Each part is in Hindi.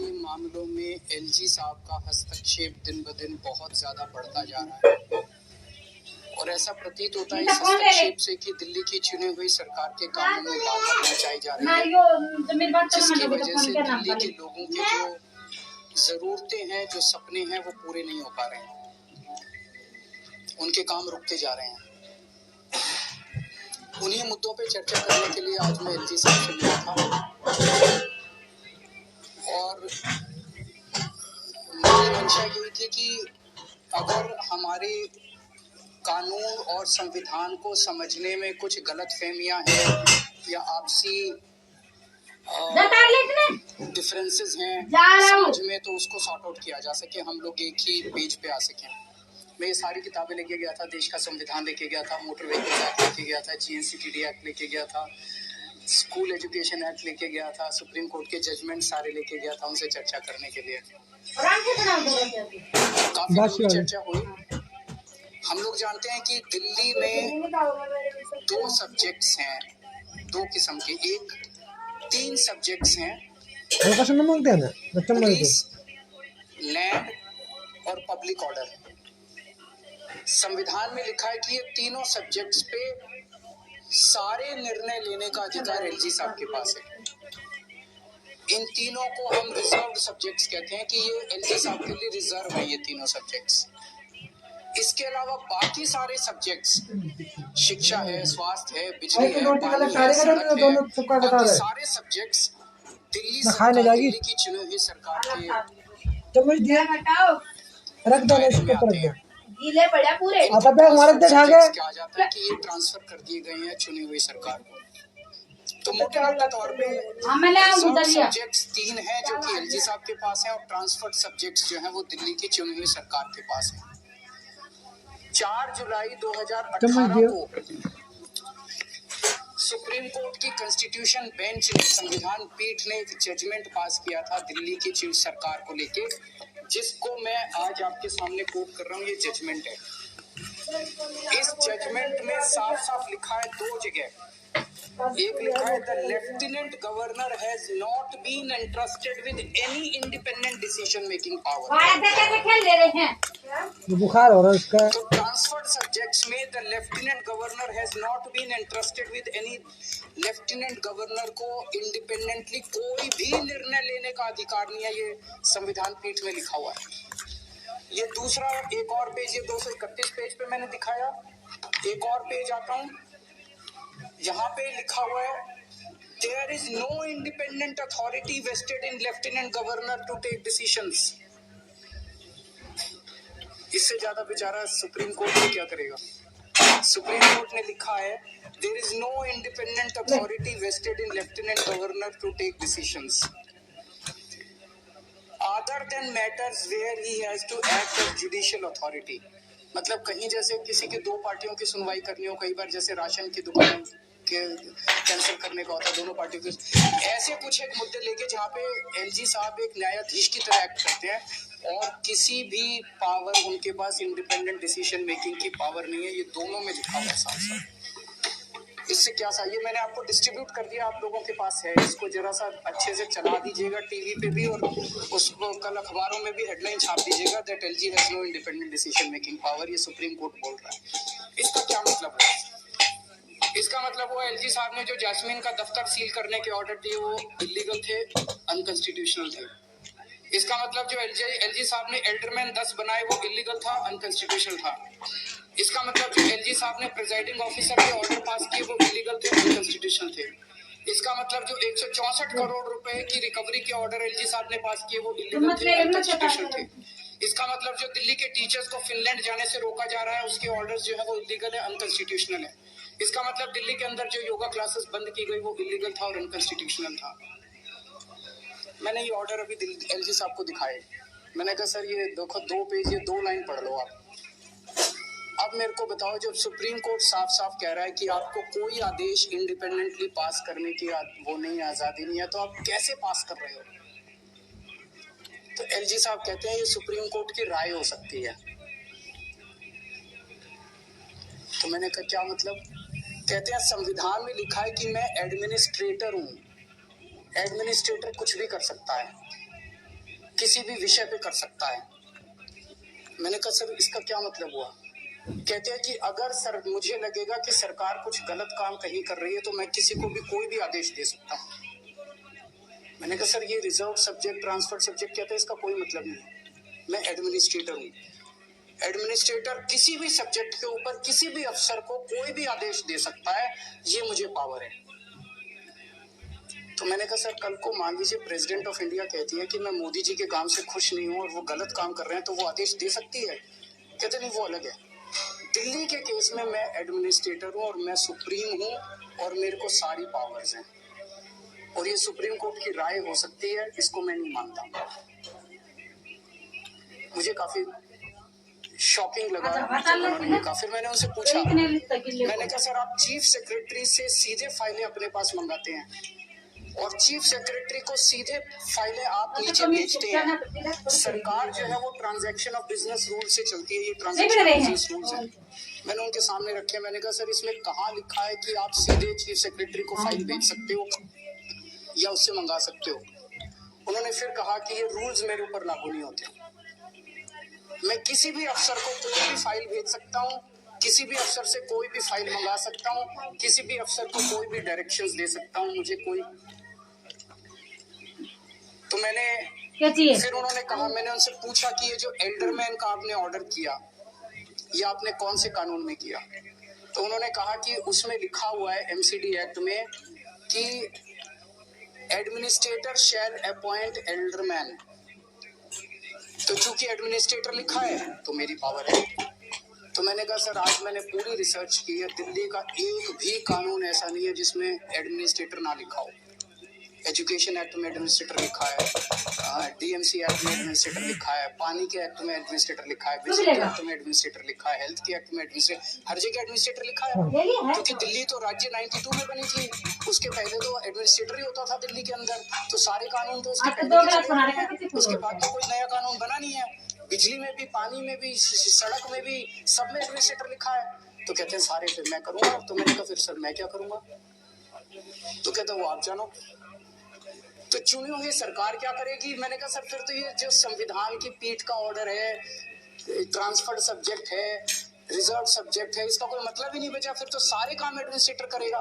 के मामलों में एलजी साहब का हस्तक्षेप दिन ब दिन बहुत ज्यादा बढ़ता जा रहा है और ऐसा प्रतीत होता है इस हस्तक्षेप से कि दिल्ली की चुनी हुई सरकार के कामों में बाधा पहुंचाई जा रही है, जिसकी वजह से दिल्ली के लोगों की जो जरूरतें हैं, जो सपने हैं, वो पूरे नहीं हो पा रहे हैं, उनके काम रुकते जा रहे हैं। उन्हीं मुद्दों पे चर्चा करने के लिए आज मैं एलजी साहब से मिला था और मेरी मंशा यही थी कि अगर हमारे कानून और संविधान को समझने में कुछ गलतफहमियां हैं या आपसी डिफरेंसेस हैं समझ में, तो उसको सॉर्ट आउट किया जा सके, हम लोग एक ही पेज पे आ सकें। मैं ये सारी किताबें लेके गया था, देश का संविधान लेके गया था, मोटर व्हीकल एक्ट लेके गया था, जीएनसीटीडी एक्ट लेके गया था, स्कूल एजुकेशन एक्ट लेके गया था, सुप्रीम कोर्ट के जजमेंट सारे लेके गया था उनसे चर्चा करने के लिए। काफी चर्चा हुई। हम लोग जानते हैं कि दिल्ली में दो सब्जेक्ट्स हैं, दो किस्म के, एक 3 सब्जेक्ट्स हैं, पुलिस, लैंड और पब्लिक ऑर्डर। संविधान में लिखा है कि ये तीनों सब्जेक्ट्स पे सारे निर्णय लेने का अधिकार एलजी साहब के पास है। इन तीनों को हम रिजर्व्ड सब्जेक्ट्स कहते हैं कि ये एलजी साहब के लिए रिजर्व है ये तीनों सब्जेक्ट्स। इसके अलावा बाकी सारे सब्जेक्ट्स, शिक्षा है, स्वास्थ्य है, बिजली है, पानी है, सड़क है, बाकी सारे सब्जेक्ट्स दिल्ली की चुनी हुई सरकार के दायरे में आते हैं। गीले पड़ा पूरे आ जाता है कि ये ट्रांसफर कर दिए गए हैं चुनी हुई सरकार को। तो मोटे तौर पे सब्जेक्ट्स 3 हैं जो कि एलजी साहब के पास हैं और ट्रांसफर्ड सब्जेक्ट्स जो हैं वो दिल्ली की चुनी हुई सरकार के पास हैं। 4 जुलाई 2018 को सुप्रीम कोर्ट की कॉन्स्टिट्यूशन बेंच ने, संविधान पीठ ने एक जजमेंट पास किया था दिल्ली की चीफ सरकार को लेके, जिसको मैं आज आपके सामने कोट कर रहा हूँ। ये जजमेंट है। इस जजमेंट में साफ साफ लिखा है 2 जगह। एक लिखा है the lieutenant governor has not been entrusted with any independent decision making power. बुखार हो रहा है इसका। तो ट्रांसफर्ड सब्जेक्ट्स में the lieutenant governor has not been entrusted with any, lieutenant governor को इंडिपेंडेंटली कोई भी निर्णय लेने का अधिकार नहीं है, ये संविधान पीठ में लिखा हुआ है। ये दूसरा एक और पेज, ये 231 पेज पे मैंने दिखाया। एक और पेज आता हूँ, यहाँ पे लिखा हुआ है there is no independent authority vested in lieutenant governor to take decisions. इससे ज्यादा बेचारा सुप्रीम कोर्ट में क्या करेगा। सुप्रीम कोर्ट ने लिखा है there is no independent authority vested in lieutenant governor to take decisions other than matters where he has to act as judicial authority. मतलब कहीं जैसे किसी की 2 पार्टियों की सुनवाई करनी हो, कई बार जैसे राशन की दुकान के कैंसिल करने का होता है, दोनों पार्टियों के ऐसे कुछ एक मुद्दे लेके जहाँ पे एलजी साहब एक न्यायाधीश की तरह एक्ट करते हैं और किसी भी पावर उनके पास इंडिपेंडेंट डिसीजन मेकिंग की पावर नहीं है। ये दोनों में लिखा हुआ साफ साफ। इससे क्या सा, ये मैंने आपको डिस्ट्रीब्यूट कर दिया, आप लोगों के पास है, इसको जरा सा अच्छे से चला दीजिएगा टीवी पे भी और उसको कल अखबारों में भी हेडलाइन छाप दीजिएगा that LG has no independent decision making power. ये सुप्रीम कोर्ट बोल रहा है। इसका क्या मतलब है? इसका मतलब वो एलजी साहब ने जो जैस्मिन का दफ्तर सील करने के ऑर्डर दिए वो इलीगल थे, अनकॉन्स्टिट्यूशनल थे। इसका मतलब जो एलजी साहब ने एल्डरमैन 10 बनाए वो इलीगल था, अनकॉन्स्टिट्यूशनल था। इसका मतलब जो एलजी साहब ने प्रिजाइडिंग ऑफिसर के ऑर्डर पास किए वो इलीगल थे, अनकॉन्स्टिट्यूशनल थे। इसका मतलब जो 164 करोड़ रुपए की रिकवरी के ऑर्डर एलजी साहब ने पास किए वो इलीगल थे, अनकॉन्स्टिट्यूशनल थे। इसका मतलब जो दिल्ली के टीचर्स को फिनलैंड जाने से रोका जा रहा है उसके ऑर्डर्स जो है वो इलीगल है, अनकॉन्स्टिट्यूशनल है। इसका मतलब दिल्ली के अंदर जो योगा क्लासेस बंद की गई वो इलीगल था और अनकॉन्स्टिट्यूशनल था। मैंने ये ऑर्डर अभी एलजी साहब को दिखाए। मैंने कहा सर ये देखो 2 पेज, ये 2 लाइन पढ़ लो आप। अब मेरे को बताओ, जब सुप्रीम कोर्ट साफ साफ कह रहा है कि आपको कोई आदेश इंडिपेंडेंटली पास करने की वो नहीं, आजादी नहीं है, तो आप कैसे पास कर रहे हो? तो एलजी साहब कहते हैं ये सुप्रीम कोर्ट की राय हो सकती है। तो मैंने कहा क्या मतलब? कहते हैं संविधान में लिखा है कि मैं एडमिनिस्ट्रेटर हूँ, एडमिनिस्ट्रेटर कुछ भी कर सकता है। किसी भी विषय पे कर सकता है। मैंने कहा सर इसका क्या मतलब हुआ? कहते हैं कि अगर सर मुझे लगेगा कि सरकार कुछ गलत काम कहीं कर रही है तो मैं किसी को भी कोई भी आदेश दे सकता हूँ। मैंने कहा सर ये रिजर्व सब्जेक्ट ट्रांसफर सब्जेक्ट कहते हैं, इसका कोई मतलब नहीं है। मैं एडमिनिस्ट्रेटर हूँ। एडमिनिस्ट्रेटर किसी भी सब्जेक्ट के ऊपर किसी भी अफसर को कोई भी आदेश दे सकता है, ये मुझे पावर है। तो मैंने कहा सर कल को मान लीजिए प्रेसिडेंट ऑफ इंडिया कहती है कि मैं मोदी जी के काम से खुश नहीं हूँ और वो गलत काम कर रहे हैं, तो वो आदेश दे सकती है? कहते नहीं, वो अलग है। दिल्ली के केस में मैं एडमिनिस्ट्रेटर हूँ और मैं सुप्रीम हूँ और मेरे को सारी पावर्स हैं और ये सुप्रीम कोर्ट की राय हो सकती है, इसको मैं नहीं मानता। मुझे काफी शॉकिंग लगा जब उन्होंने कहा। फिर मैंने उनसे पूछा, मैंने कहा सर आप चीफ सेक्रेटरी से सीधे फाइलें अपने पास मंगाते हैं और चीफ सेक्रेटरी को सीधे फाइलें आप नीचे भेजते हैं। सरकार जो है वो ट्रांजैक्शन ऑफ बिजनेस रूल से चलती है, ये ट्रांजैक्शन ऑफ बिजनेस रूल्स हैं। मैंने उनके सामने रखे। मैंने कहा सर इसमें कहाँ लिखा है कि आप सीधे चीफ सेक्रेटरी को फाइल भेज सकते हो या उससे मंगा सकते हो? उन्होंने फिर कहा कि ये रूल्स मेरे ऊपर लागू नहीं होते। मैं किसी भी अफसर को कोई भी फाइल भेज सकता हूँ, किसी भी अफसर से कोई भी फाइल मंगा सकता हूँ, किसी भी अफसर को कोई भी डायरेक्शंस दे सकता हूँ, मुझे कोई। तो मैंने फिर उन्होंने कहा, मैंने उनसे पूछा कि ये जो एल्डरमैन का आपने ऑर्डर किया ये आपने कौन से कानून में किया? तो उन्होंने कहा कि उसमें लिखा हुआ है एमसीडी एक्ट में कि एडमिनिस्ट्रेटर शैल अपॉइंट एल्डरमैन। तो चूंकि एडमिनिस्ट्रेटर लिखा है तो मेरी पावर है। तो मैंने कहा सर आज मैंने पूरी रिसर्च की है, दिल्ली का एक भी कानून ऐसा नहीं है जिसमें एडमिनिस्ट्रेटर ना लिखा हो। एजुकेशन एक्ट में एडमिनिस्ट्रेटर लिखा है, डीएमसी एक्ट में एडमिनिस्ट्रेटर लिखा है, पानी के एक्ट में एडमिनिस्ट्रेटर लिखा है, बिजली के एक्ट में एडमिनिस्ट्रेटर लिखा है, हेल्थ के एक्ट में एडमिनिस्ट्रेटर, हर जगह एडमिनिस्ट्रेटर लिखा है। क्योंकि दिल्ली तो राज्य 92 में बनी थी, उसके पहले तो एडमिनिस्ट्रेटर ही होता था दिल्ली के अंदर, तो सारे कानून तो उसके पहले के चले हुए हैं। उसके बाद तो कोई नया कानून बना नहीं है। बिजली में भी, पानी में भी, सड़क में भी, सब में एडमिनिस्ट्रेटर लिखा है। तो कहते हैं सारे फिर मैं करूंगा। तो मैंने कहा फिर सर मैं क्या करूंगा? तो कहते वो आप जानो। तो चुनी हुई सरकार क्या करेगी? मैंने कहा सर फिर तो ये जो संविधान की पीठ का ऑर्डर है, ट्रांसफर्ड सब्जेक्ट है, रिजर्व सब्जेक्ट है, इसका कोई मतलब ही नहीं बचा। फिर तो सारे काम एडमिनिस्ट्रेटर करेगा।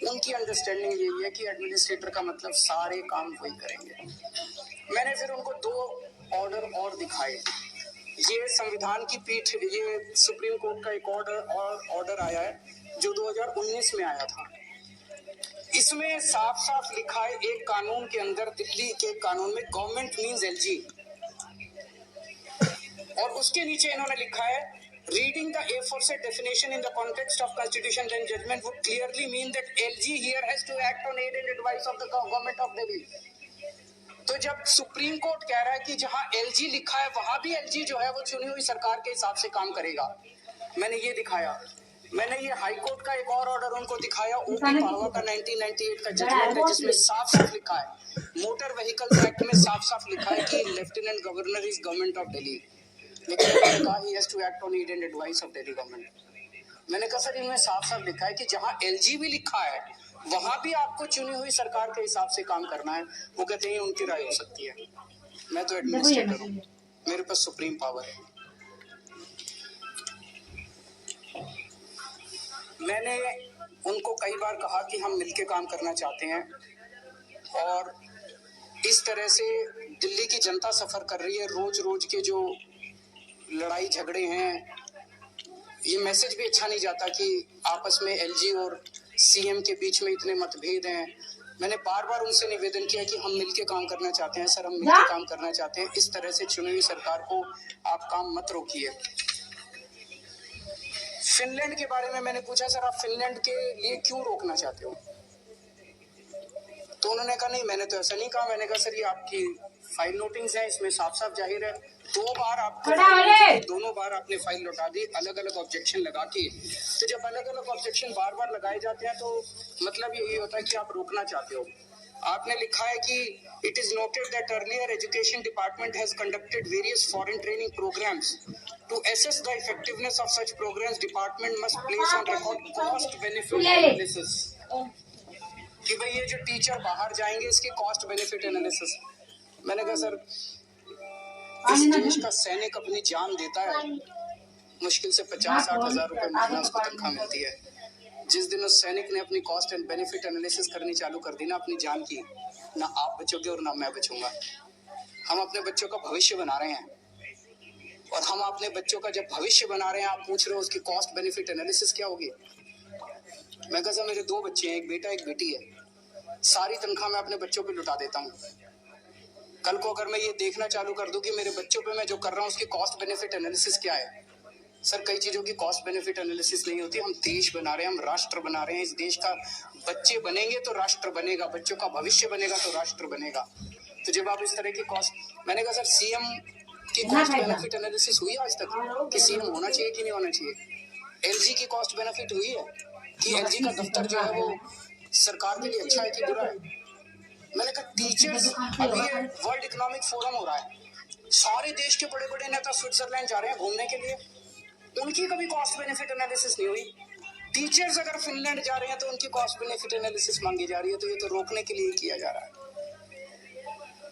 उनकी अंडरस्टैंडिंग यही है कि एडमिनिस्ट्रेटर का मतलब सारे काम वही करेंगे। मैंने फिर उनको 2 ऑर्डर और दिखाए। ये संविधान की पीठ, ये सुप्रीम कोर्ट का एक ऑर्डर आया है जो 2019 में आया था। इसमें साफ साफ लिखा है एक कानून के अंदर, दिल्ली के कानून में गवर्नमेंट मींस एलजी, और उसके नीचे इन्होंने लिखा है reading the aforesaid definition in the context of constitution then judgment would clearly mean that LG here has to act on aid and advice of the government of Delhi। तो जब सुप्रीम कोर्ट कह रहा है कि जहां एलजी लिखा है वहां भी एलजी जो है वो चुनी हुई सरकार के हिसाब से काम करेगा। मैंने ये दिखाया। मैंने ये हाई कोर्ट का एक और ऑर्डर उनको दिखाया, ओपी पावा का 1998 का जजमेंट है, जिसमें साफ साफ लिखा है, मोटर व्हीकल्स एक्ट में साफ साफ लिखा है कि lieutenant governor is government of Delhi, लेकिन उन्होंने कहा he has to act on aid and advice of Delhi government. मैंने कहा सर इनमें साफ साफ लिखा है कि जहां एलजी भी लिखा है वहां भी आपको चुनी हुई सरकार के हिसाब से काम करना है। वो कहते हैं उनकी राय हो सकती है। मैं तो एडमिनिस्ट्रेटर हूँ, मेरे पास सुप्रीम पावर है। मैंने उनको कई बार कहा कि हम मिलके काम करना चाहते हैं, और इस तरह से दिल्ली की जनता सफर कर रही है। रोज रोज के जो लड़ाई झगड़े हैं, ये मैसेज भी अच्छा नहीं जाता कि आपस में एलजी और सीएम के बीच में इतने मतभेद हैं। मैंने बार बार उनसे निवेदन किया कि हम मिलके काम करना चाहते हैं सर, हम मिलके काम करना चाहते हैं। इस तरह से चुनी हुई सरकार को आप काम मत रोकिए। फिनलैंड के बारे में मैंने पूछा सर आप फिनलैंड के लिए क्यों रोकना चाहते हो? तो उन्होंने कहा नहीं मैंने तो ऐसा नहीं कहा। मैंने कहा सर ये आपकी फाइल नोटिंग्स है, इसमें साफ साफ जाहिर है 2 बार आपको दोनों बार आपने फाइल लौटा दी अलग अलग ऑब्जेक्शन लगा के। तो जब अलग अलग ऑब्जेक्शन बार बार लगाए जाते हैं तो मतलब यही होता है कि आप रोकना चाहते हो। आपने लिखा है कि it is noted that earlier education department has conducted various foreign training programmes to assess the effectiveness of such programmes. Department must place on record cost benefit analysis, कि भाई ये जो टीचर बाहर जाएंगे इसके कॉस्ट बेनिफिट एनालिसिस। मैंने कहा सर इस देश का सैनिक अपनी जान देता है, मुश्किल से 50-60 हज़ार रुपए महीना उसको तनख्वाह मिलती है। जिस दिन उस सैनिक ने अपनी कॉस्ट एंड बेनिफिट एनालिसिस करनी चालू कर दी ना अपनी जान की, ना आप बचोगे और ना मैं बचूंगा। हम अपने बच्चों का भविष्य बना रहे हैं, और हम अपने बच्चों का जब भविष्य बना रहे हैं, आप पूछ रहे हो उसकी कॉस्ट बेनिफिट एनालिसिस क्या होगी। मैं कहता मेरे 2 बच्चे हैं, एक बेटा एक बेटी है, सारी तनख्वाह मैं अपने बच्चों पे लुटा देता हूँ। कल को अगर मैं ये देखना चालू कर दूं कि मेरे बच्चों पे मैं जो कर रहा हूँ उसकी कॉस्ट बेनिफिट एनालिसिस क्या है। सर, कई चीजों की कॉस्ट बेनिफिट एनालिसिस नहीं होती। हम देश बना रहे हैं, हम राष्ट्र बना रहे हैं। इस देश का बच्चे बनेंगे तो राष्ट्र बनेगा, बच्चों का भविष्य बनेगा तो राष्ट्र बनेगा। तो जब आप इस तरह की कॉस्ट, मैंने कहा सर सीएम की कॉस्ट बेनिफिट एनालिसिस हुई आज तक कि सीएम होना चाहिए कि नहीं होना चाहिए। एलजी की कॉस्ट बेनिफिट हुई है कि एलजी का दफ्तर जो है वो सरकार के लिए अच्छा है कि बुरा है। मैंने कहा टीचर्स, अभी ये वर्ल्ड इकोनॉमिक फोरम हो रहा है, सारे देश के बड़े बड़े नेता स्विट्जरलैंड जा रहे हैं घूमने के लिए, उनकी कभी कॉस्ट बेनिफिट एनालिसिस नहीं हुई। टीचर्स अगर फिनलैंड जा रहे हैं तो उनकी कॉस्ट बेनिफिट एनालिसिस मांगी जा रही है, तो ये तो रोकने के लिए किया जा रहा है।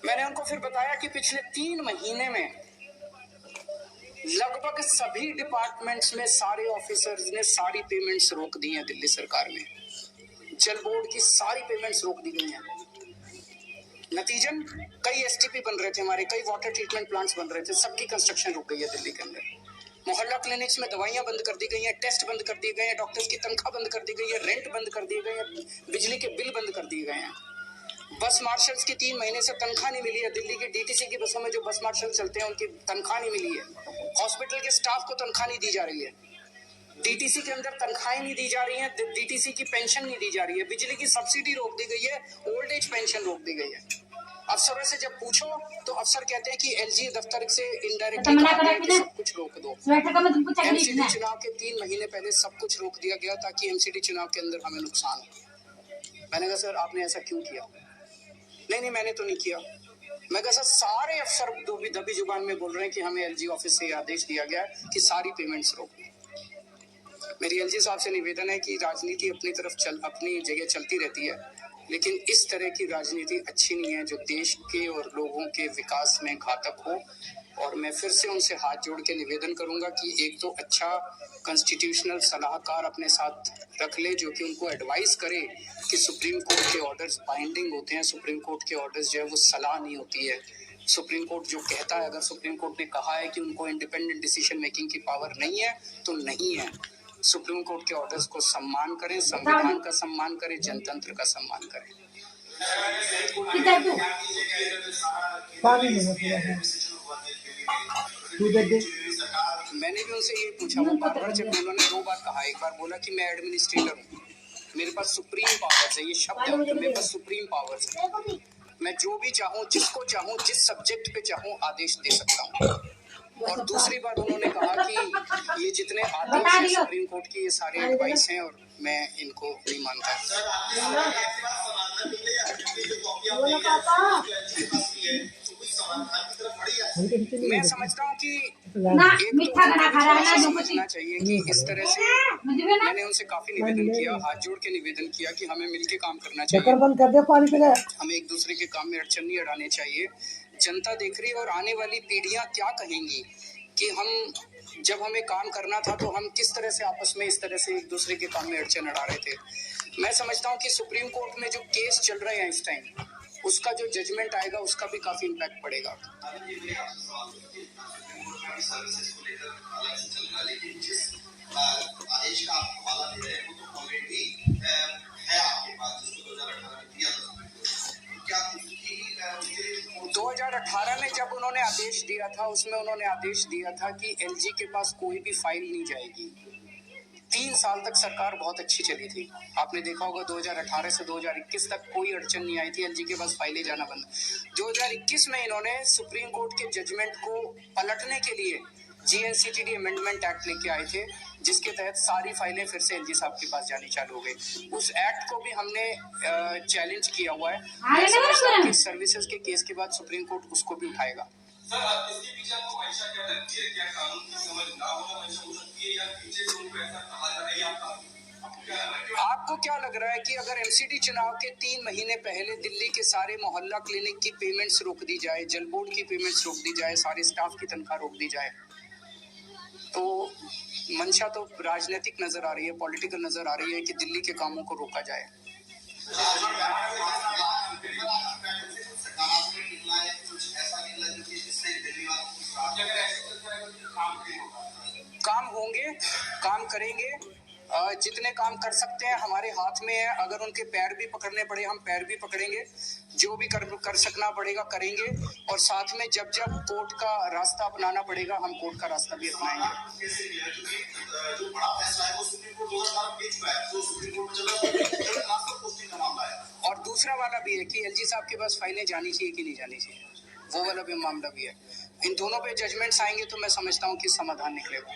मैंने उनको फिर बताया कि पिछले 3 महीने में लगभग सभी डिपार्टमेंट्स में सारे ऑफिसर्स ने सारी पेमेंट्स रोक दी हैं। दिल्ली सरकार में जल बोर्ड की सारी पेमेंट्स रोक दी गई हैं। नतीजन कई एसटीपी बन रहे थे हमारे, कई वाटर ट्रीटमेंट प्लांट्स बन रहे थे, सबकी कंस्ट्रक्शन रुक गई है दिल्ली के अंदर। मोहल्ला क्लिनिक्स में दवाइयां बंद कर दी गई हैं, टेस्ट बंद कर दिए गए हैं, डॉक्टर्स की तनख्वाह बंद कर दी गई है, रेंट बंद कर दिए गए हैं, बिजली के बिल बंद कर दिए गए हैं। बस मार्शल्स की 3 महीने से तनख्वाह नहीं मिली है। दिल्ली की डीटीसी की बसों में जो बस मार्शल चलते हैं उनकी तनख्वाह नहीं मिली है। हॉस्पिटल के स्टाफ को तनख्वाह नहीं दी जा रही है। डीटीसी के अंदर तनख्वाहें नहीं दी जा रही है, डीटीसी की पेंशन नहीं दी जा रही है, बिजली की सब्सिडी रोक दी गई है, ओल्ड एज पेंशन रोक दी गई है। अफसरों से जब पूछो तो अफसर कहते हैं कि एलजी दफ्तर से इनडायरेक्टली कहा गया कि सब कुछ रोक दो। एमसीडी चुनाव के 3 महीने पहले सब कुछ रोक दिया गया ताकि एमसीडी चुनाव के अंदर हमें नुकसान हो। मैंने कहा सर आपने ऐसा क्यों किया। नहीं मैंने तो नहीं किया। मैं कहा सर सारे अफसर दबी जुबान में बोल रहे हैं कि हमें एलजी ऑफिस से आदेश दिया गया कि सारी पेमेंट्स रोक। मेरी एलजी साहब से निवेदन है कि राजनीति अपनी तरफ अपनी जगह चलती रहती है, लेकिन इस तरह की राजनीति अच्छी नहीं है जो देश के और लोगों के विकास में घातक हो। और मैं फिर से उनसे हाथ जोड़ के निवेदन करूंगा कि एक तो अच्छा कॉन्स्टिट्यूशनल सलाहकार अपने साथ रख ले जो कि उनको एडवाइस करे कि सुप्रीम कोर्ट के ऑर्डर्स बाइंडिंग होते हैं। सुप्रीम कोर्ट के ऑर्डर्स जो है वो सलाह नहीं होती है। सुप्रीम कोर्ट जो कहता है, अगर सुप्रीम कोर्ट ने कहा है कि उनको इंडिपेंडेंट डिसीजन मेकिंग की पावर नहीं है तो नहीं है। सुप्रीम कोर्ट के ऑर्डर्स को सम्मान करें, संविधान का सम्मान करें, जनतंत्र का सम्मान करें। मैंने भी उनसे ये पूछा, वो बार-बार जब उन्होंने 2 बार कहा, एक बार बोला कि मैं एडमिनिस्ट्रेटर हूँ, मेरे पास सुप्रीम पावर्स है, ये शब्द है मेरे पास सुप्रीम पावर्स है, मैं जो भी चाहूँ, जिसको चाहूँ, जिस सब्जेक्ट पे चाहूँ आदेश दे सकता हूँ। और दूसरी बार उन्होंने कहा कि ये जितने आदेश हैं सुप्रीम कोर्ट की, ये सारे एडवाइस हैं और मैं इनको नहीं मानता। मैं समझता हूँ कि समझना चाहिए कि इस तरह से मैंने उनसे काफी निवेदन किया, हाथ जोड़ के निवेदन किया कि हमें मिलके काम करना चाहिए, हमें एक दूसरे के काम में अड़चन नहीं अड़ाने चाहिए। जनता देख रही है और आने वाली पीढ़ियां क्या कहेंगी कि हम जब हमें काम करना था तो हम किस तरह से आपस में इस तरह से एक दूसरे के काम में अड़चन अड़ा रहे थे। मैं समझता हूँ कि सुप्रीम कोर्ट में जो केस चल रहे हैं इस टाइम, उसका जो जजमेंट आएगा उसका भी काफी इम्पैक्ट पड़ेगा। आदेश का आप हवाला दे रहे हैं वो तो ऑलरेडी है आपके पास, जिसको 2018 में दिया था। क्या 2018 में जब उन्होंने आदेश दिया था उसमें उन्होंने आदेश दिया था कि एलजी के पास कोई भी फाइल नहीं जाएगी। 3 साल तक सरकार बहुत अच्छी चली थी, आपने देखा होगा 2018 से 2021 तक कोई अड़चन नहीं आई थी, एलजी के पास फाइलें जाना बंद। 2021 में इन्होंने सुप्रीम कोर्ट के जजमेंट को पलटने के लिए जीएनसीटीडी अमेंडमेंट एक्ट लेके आए थे, जिसके तहत सारी फाइलें फिर से एलजी साहब के पास जानी चालू हो गई। उस एक्ट को भी हमने चैलेंज किया हुआ है। मैं समझता हूं कि सर्विसेज के केस के बाद सुप्रीम कोर्ट उसको भी उठाएगा। सर, इसके पीछे आपको मंशा क्या लगती है? क्या कानून की समझ ना होना मंशा हो सकती है या पीछे से उनको ऐसा कहा जा रहा है? आपका आपको क्या लग रहा है कि अगर एमसीडी चुनाव के 3 महीने पहले दिल्ली के सारे मोहल्ला क्लिनिक की पेमेंट्स रोक दी जाए, जल बोर्ड की पेमेंट्स रोक दी जाए, सारे स्टाफ की तनख्वाह रोक दी जाए, तो मंशा तो राजनीतिक नजर आ रही है, पॉलिटिकल नजर आ रही है कि दिल्ली के कामों को रोका जाए। काम होंगे, काम करेंगे, जितने काम कर सकते हैं हमारे हाथ में है। अगर उनके पैर भी पकड़ने पड़े हम पैर भी पकड़ेंगे, जो भी कर सकना पड़ेगा करेंगे, और साथ में जब जब कोर्ट का रास्ता अपनाना पड़ेगा हम कोर्ट का रास्ता भी अपनाएंगे। और दूसरा वाला भी है कि एलजी साहब के पास फाइलें जानी चाहिए कि नहीं जानी चाहिए, वो वाला भी मामला भी है। इन दोनों पे जजमेंट्स आएंगे तो मैं समझता हूँ कि समाधान निकलेगा।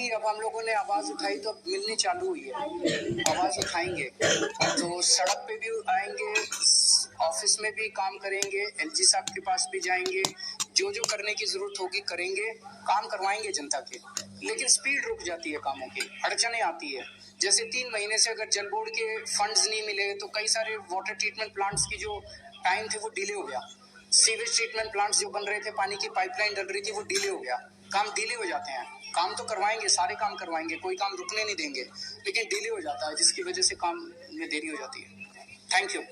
अब हम लोगों ने आवाज उठाई तो अब मिलनी चालू हुई है, आवाज उठाएंगे तो सड़क पे भी आएंगे, ऑफिस में भी काम करेंगे, एलजी साहब के पास भी जाएंगे, जो जो करने की जरूरत होगी करेंगे, काम करवाएंगे जनता के। लेकिन स्पीड रुक जाती है कामों की, अड़चने आती है। जैसे 3 महीने से अगर जल बोर्ड के फंड्स नहीं मिले तो कई सारे वाटर ट्रीटमेंट प्लांट्स की जो टाइम थे वो डिले हो गया। सीवेज ट्रीटमेंट प्लांट्स जो बन रहे थे, पानी की पाइपलाइन डल रही थी, वो डिले हो गया। काम डिले हो जाते हैं। काम तो करवाएंगे, सारे काम करवाएंगे, कोई काम रुकने नहीं देंगे, लेकिन डिले हो जाता है जिसकी वजह से काम में देरी हो जाती है। Thank you.